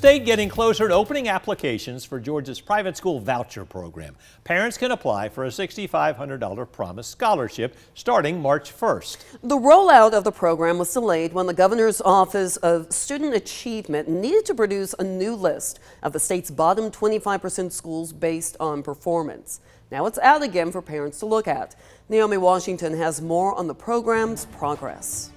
State getting closer to opening applications for Georgia's private school voucher program. Parents can apply for a $6,500 Promise scholarship starting March 1st. The rollout of the program was delayed when the governor's Office of Student Achievement needed to produce a new list of the state's bottom 25% schools based on performance. Now it's out again for parents to look at. Naomi Washington has more on the program's progress.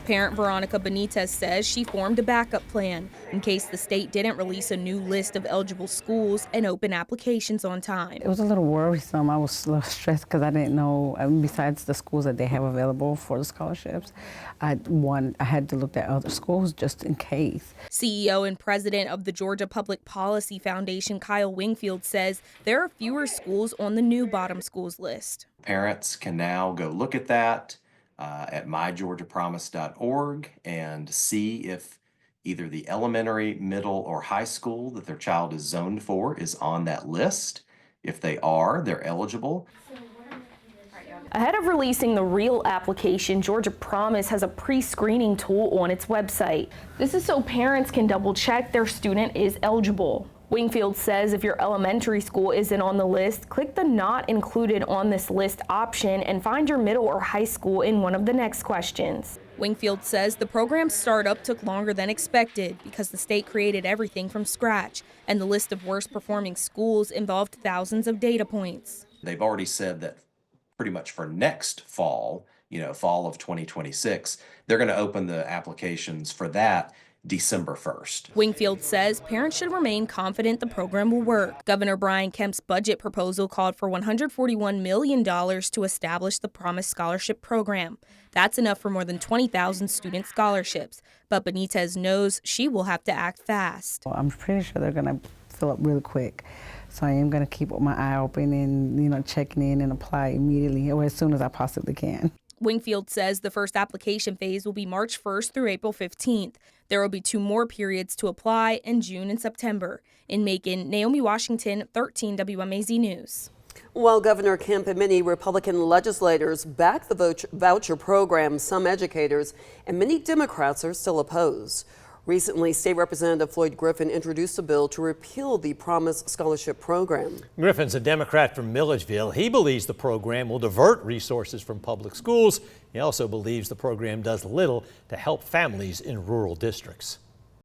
Parent Veronica Benitez says she formed a backup plan in case the state didn't release a new list of eligible schools and open applications on time. It was a little worrisome. I was a little stressed because I didn't know, besides the schools that they have available for the scholarships, I had to look at other schools just in case. CEO and president of the Georgia Public Policy Foundation, Kyle Wingfield, says there are fewer schools on the new bottom schools list. Parents can now go look at that at mygeorgiapromise.org and see if either the elementary, middle, or high school that their child is zoned for is on that list. If they are, they're eligible. Ahead of releasing the real application, Georgia Promise has a pre-screening tool on its website. This is so parents can double-check their student is eligible. Wingfield says if your elementary school isn't on the list, click the Not Included on this list option and find your middle or high school in one of the next questions. Wingfield says the program's startup took longer than expected because the state created everything from scratch, and the list of worst performing schools involved thousands of data points. They've already said that pretty much for next fall, fall of 2026, they're going to open the applications for that December 1st. Wingfield says parents should remain confident the program will work. Governor Brian Kemp's budget proposal called for $141 million to establish the Promise Scholarship Program. That's enough for more than 20,000 student scholarships. But Benitez knows she will have to act fast. Well, I'm pretty sure they're going to fill up really quick. So I am going to keep my eye open and, checking in and apply immediately or as soon as I possibly can. Wingfield says the first application phase will be March 1st through April 15th. There will be 2 more periods to apply in June and September. In Macon, Naomi Washington, 13 WMAZ News. While Governor Kemp and many Republican legislators back the voucher program, some educators and many Democrats are still opposed. Recently, State Representative Floyd Griffin introduced a bill to repeal the Promise Scholarship Program. Griffin's a Democrat from Milledgeville. He believes the program will divert resources from public schools. He also believes the program does little to help families in rural districts.